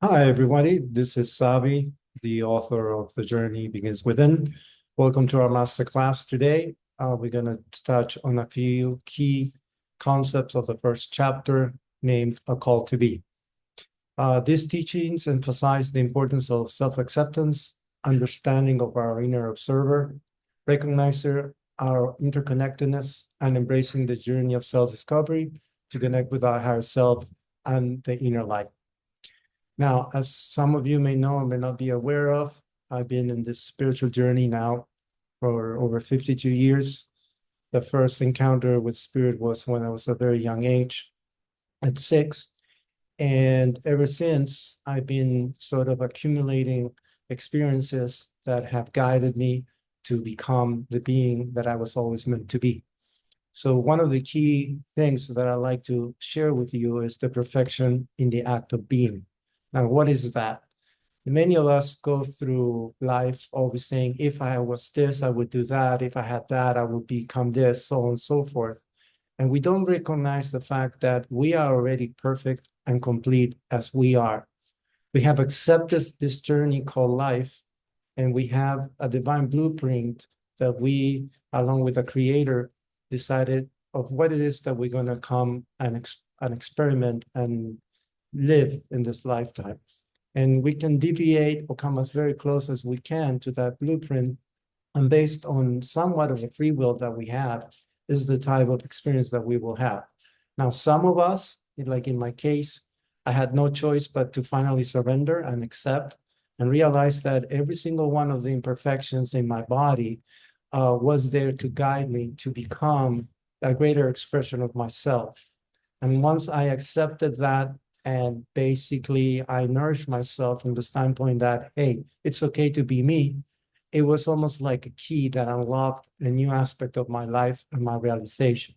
Hi, everybody. This is Savi, the author of The Journey Begins Within. Welcome to our masterclass today. We're going to touch on a few key concepts of the first chapter named A Call to Be. These teachings emphasize the importance of self-acceptance, understanding of our inner observer, recognizing our interconnectedness, and embracing the journey of self-discovery to connect with our higher self and the inner light. Now, as some of you may know or may not be aware of, I've been in this spiritual journey now for over 52 years. The first encounter with spirit was when I was a very young age, at 6. And ever since, I've been sort of accumulating experiences that have guided me to become the being that I was always meant to be. So one of the key things that I like to share with you is the perfection in the act of being. Now, what is that? Many of us go through life always saying, if I was this, I would do that. If I had that, I would become this, so on and so forth. And we don't recognize the fact that we are already perfect and complete as we are. We have accepted this journey called life, and we have a divine blueprint that we, along with the Creator, decided of what it is that we're going to come and experiment and live in this lifetime. And we can deviate or come as very close as we can to that blueprint. And based on somewhat of a free will that we have, is the type of experience that we will have. Now, some of us, like in my case, I had no choice but to finally surrender and accept and realize that every single one of the imperfections in my body was there to guide me to become a greater expression of myself. And once I accepted that, and basically I nourished myself from the standpoint that, hey, it's okay to be me, it was almost like a key that unlocked a new aspect of my life and my realization.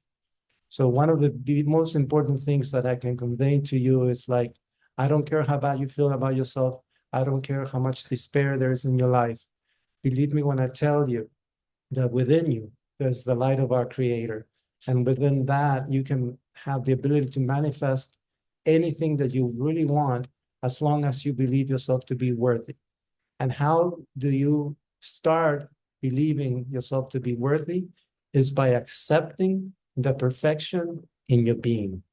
So one of the most important things that I can convey to you is like, I don't care how bad you feel about yourself. I don't care how much despair there is in your life. Believe me when I tell you that within you, there's the light of our Creator. And within that, you can have the ability to manifest anything that you really want as long as you believe yourself to be worthy. And how do you start believing yourself to be worthy? Is by accepting the perfection in your being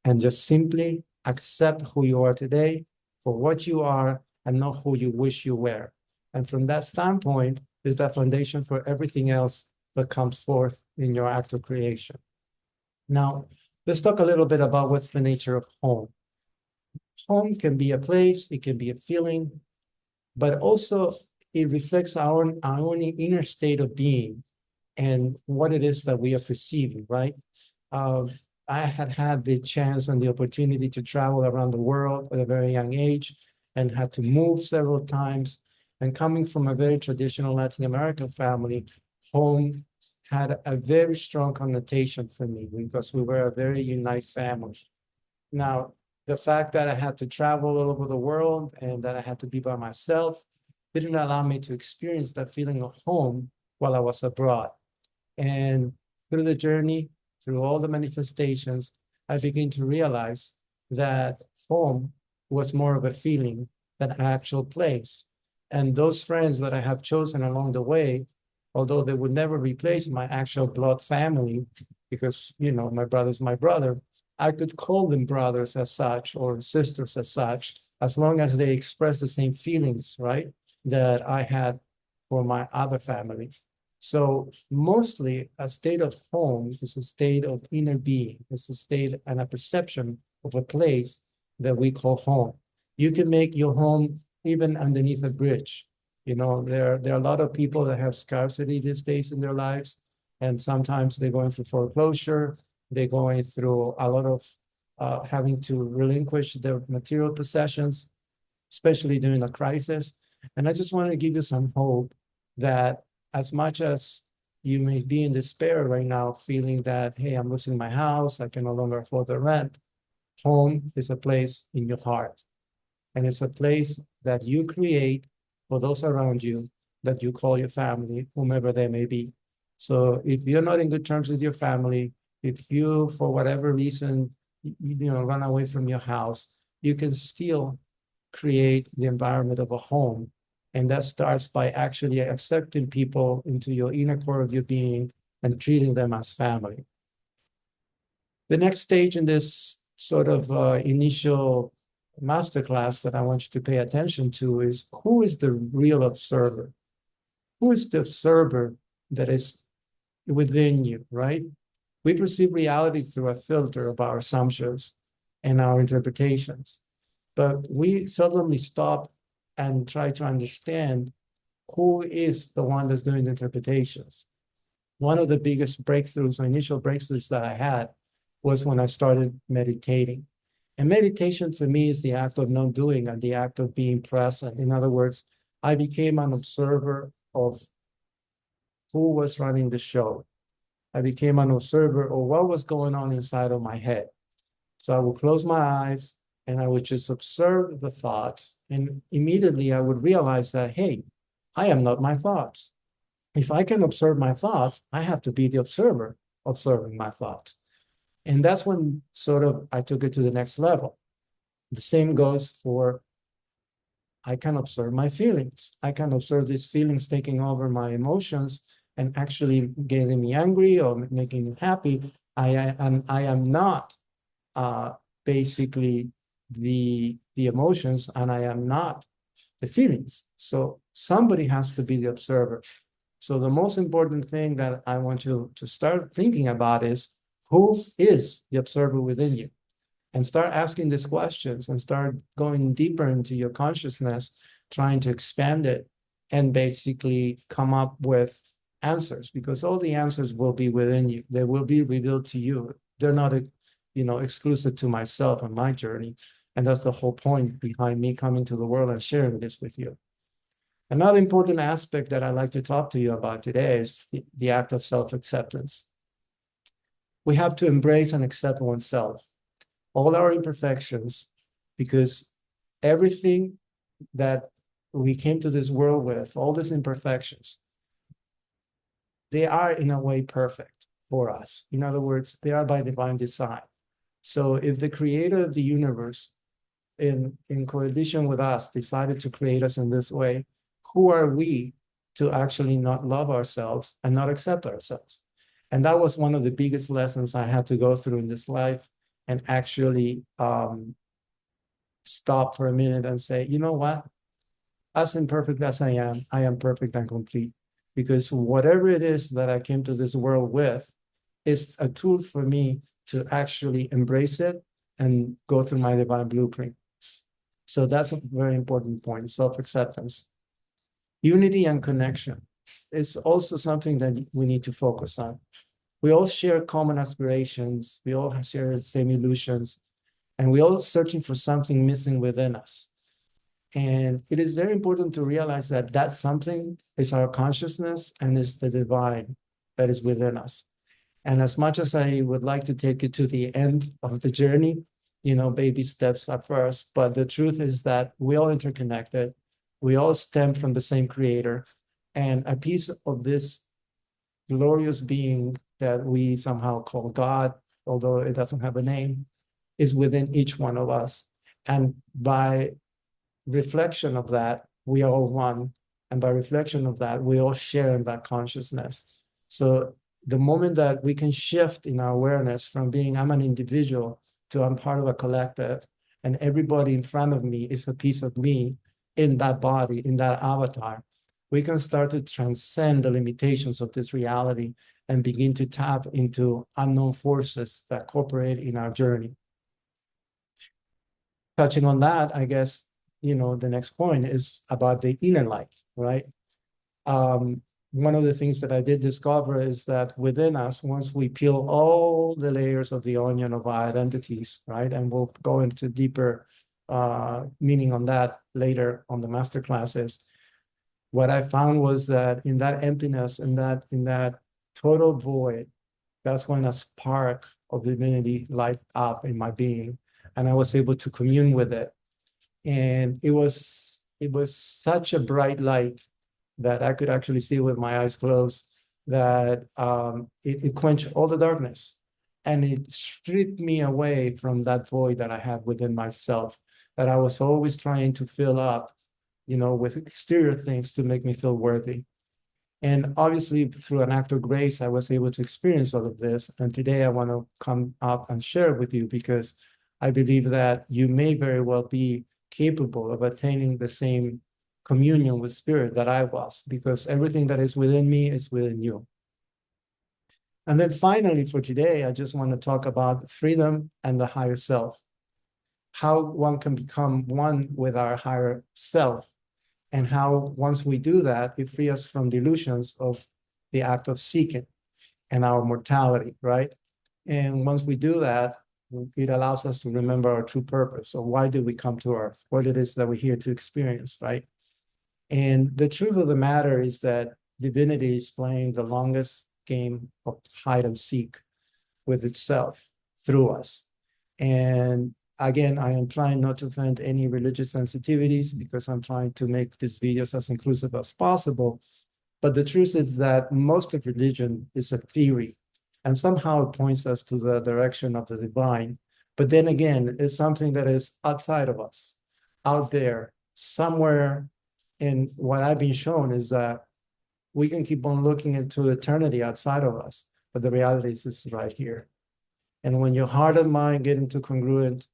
and just simply accept who you are today for what you are and not who you wish you were. And from that standpoint is the foundation for everything else that comes forth in your act of creation. Now, let's talk a little bit about what's the nature of home. Home can be a place, it can be a feeling, but also it reflects our own inner state of being and what it is that we are perceiving, right? Uh, I had the chance and the opportunity to travel around the world at a very young age and had to move several times. And coming from a very traditional Latin American family, home had a very strong connotation for me because we were a very united family. Now, the fact that I had to travel all over the world and that I had to be by myself didn't allow me to experience that feeling of home while I was abroad. And through the journey, through all the manifestations, I began to realize that home was more of a feeling than an actual place. And those friends that I have chosen along the way, although they would never replace my actual blood family, because, my brother's my brother, I could call them brothers as such or sisters as such, as long as they express the same feelings, right, that I had for my other family. So mostly a state of home is a state of inner being. It's a state and a perception of a place that we call home. You can make your home even underneath a bridge. There are a lot of people that have scarcity these days in their lives, and sometimes they're going through foreclosure. They're going through a lot of having to relinquish their material possessions, especially during a crisis. And I just want to give you some hope that as much as you may be in despair right now, feeling that, hey, I'm losing my house, I can no longer afford the rent, home is a place in your heart. And it's a place that you create for those around you that you call your family, whomever they may be. So if you're not in good terms with your family, if you, for whatever reason, run away from your house, you can still create the environment of a home. And that starts by actually accepting people into your inner core of your being and treating them as family. The next stage in this sort of initial masterclass that I want you to pay attention to is, who is the real observer? Who is the observer that is within you, right? We perceive reality through a filter of our assumptions and our interpretations, but we seldomly stop and try to understand who is the one that's doing the interpretations. One of the biggest breakthroughs, or initial breakthroughs that I had, was when I started meditating. And meditation to me is the act of not doing and the act of being present. In other words, I became an observer of who was running the show. I became an observer of what was going on inside of my head. So I would close my eyes and I would just observe the thoughts. And immediately I would realize that, hey, I am not my thoughts. If I can observe my thoughts, I have to be the observer observing my thoughts. And that's when sort of I took it to the next level. The same goes for, I can observe my feelings. I can observe these feelings taking over my emotions and actually getting me angry or making me happy. I am not basically the emotions, and I am not the feelings. So somebody has to be the observer. So the most important thing that I want you to start thinking about is, who is the observer within you? And start asking these questions and start going deeper into your consciousness, trying to expand it and basically come up with answers, because all the answers will be within you. They will be revealed to you. They're not, exclusive to myself and my journey. And that's the whole point behind me coming to the world and sharing this with you. Another important aspect that I'd like to talk to you about today is the act of self-acceptance. We have to embrace and accept oneself, all our imperfections, because everything that we came to this world with, all these imperfections, they are in a way perfect for us. In other words, they are by divine design. So if the creator of the universe, in coalition with us, decided to create us in this way, who are we to actually not love ourselves and not accept ourselves? And that was one of the biggest lessons I had to go through in this life, and actually stop for a minute and say, you know what? As imperfect as I am perfect and complete. Because whatever it is that I came to this world with is a tool for me to actually embrace it and go through my divine blueprint. So that's a very important point, self-acceptance. Unity and connection is also something that we need to focus on. We all share common aspirations. We all share the same illusions, and we're all searching for something missing within us. And it is very important to realize that that something is our consciousness and is the divine that is within us. And as much as I would like to take it to the end of the journey, baby steps at first, but the truth is that we all interconnected. We all stem from the same creator, and a piece of this glorious being that we somehow call God, although it doesn't have a name, is within each one of us. And by reflection of that, we are all one. And by reflection of that, we all share in that consciousness. So the moment that we can shift in our awareness from being, I'm an individual, to I'm part of a collective, and everybody in front of me is a piece of me in that body, in that avatar, we can start to transcend the limitations of this reality and begin to tap into unknown forces that cooperate in our journey. Touching on that, I guess, the next point is about the inner light, right? One of the things that I did discover is that within us, once we peel all the layers of the onion of our identities, right? And we'll go into deeper meaning on that later on the master classes. What I found was that in that emptiness, in that total void, that's when a spark of divinity light up in my being, and I was able to commune with it. And it was such a bright light that I could actually see with my eyes closed, that it quenched all the darkness, and it stripped me away from that void that I had within myself. that I was always trying to fill up, with exterior things to make me feel worthy. And obviously, through an act of grace, I was able to experience all of this. And today I want to come up and share with you because I believe that you may very well be capable of attaining the same communion with spirit that I was, because everything that is within me is within you. And then finally, for today, I just want to talk about freedom and the higher self, how one can become one with our higher self, and how once we do that, it frees us from delusions of the act of seeking and our mortality, right? And once we do that, it allows us to remember our true purpose. So why did we come to Earth? What it is that we're here to experience, right? And the truth of the matter is that divinity is playing the longest game of hide and seek with itself through us. And again, I am trying not to offend any religious sensitivities because I'm trying to make these videos as inclusive as possible. But the truth is that most of religion is a theory, and somehow it points us to the direction of the divine. But then again, it's something that is outside of us, out there, somewhere. And what I've been shown is that we can keep on looking into eternity outside of us, but the reality is this is right here. And when your heart and mind get into congruent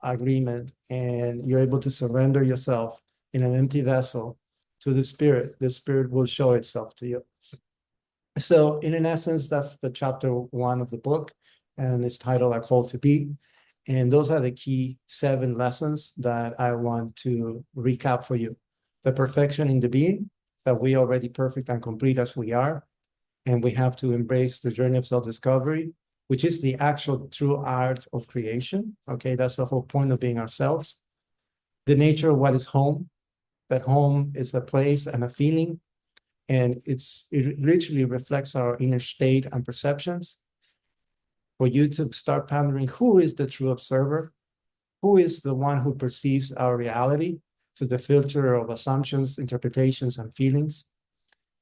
agreement and you're able to surrender yourself in an empty vessel to the spirit will show itself to you. So in essence, that's the chapter 1 of the book, and it's titled A Call to Be. And those are the key 7 lessons that I want to recap for you. The perfection in the being, that we are already perfect and complete as we are, and we have to embrace the journey of self-discovery, which is the actual true art of creation. Okay, that's the whole point of being ourselves. The nature of what is home, that home is a place and a feeling, and it literally reflects our inner state and perceptions. For you to start pondering, who is the true observer? Who is the one who perceives our reality through the filter of assumptions, interpretations, and feelings?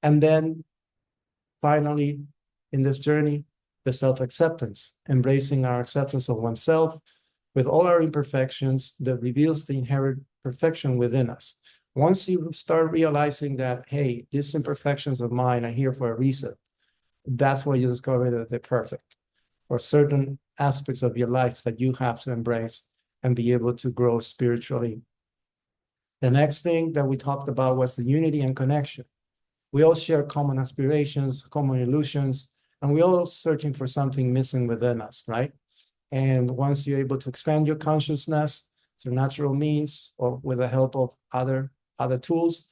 And then finally, in this journey, the self-acceptance, embracing our acceptance of oneself with all our imperfections that reveals the inherent perfection within us. Once you start realizing that, hey, these imperfections of mine are here for a reason, that's where you discover that they're perfect, or certain aspects of your life that you have to embrace and be able to grow spiritually. The next thing that we talked about was the unity and connection. We all share common aspirations, common illusions, and we're all searching for something missing within us, right? And once you're able to expand your consciousness through natural means or with the help of other tools,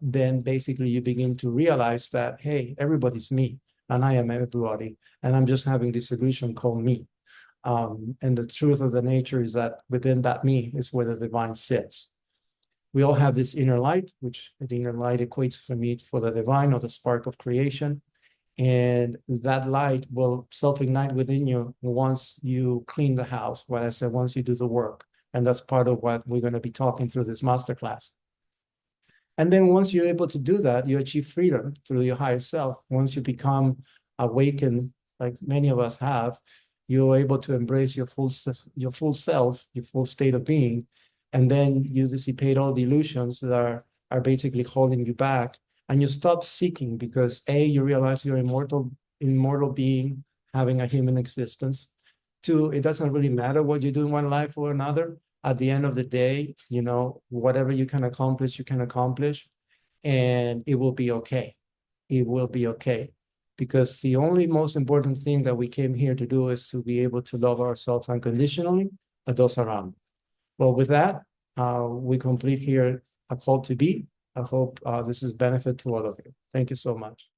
then basically you begin to realize that, hey, everybody's me, and I am everybody, and I'm just having this illusion called me. And the truth of the nature is that within that me is where the divine sits. We all have this inner light, which the inner light equates for me for the divine or the spark of creation. And that light will self-ignite within you once you clean the house, what I said, once you do the work. And that's part of what we're going to be talking through this masterclass. And then once you're able to do that, you achieve freedom through your higher self. Once you become awakened, like many of us have, you're able to embrace your full self, your full state of being. And then you dissipate all the illusions that are basically holding you back. And you stop seeking because A, you realize you're immortal being having a human existence. 2, it doesn't really matter what you do in one life or another. At the end of the day, whatever you can accomplish, and it will be okay. It will be okay. Because the only most important thing that we came here to do is to be able to love ourselves unconditionally and those around. Well, with that, we complete here A Call to Be. I hope this is benefit to all of you. Thank you so much.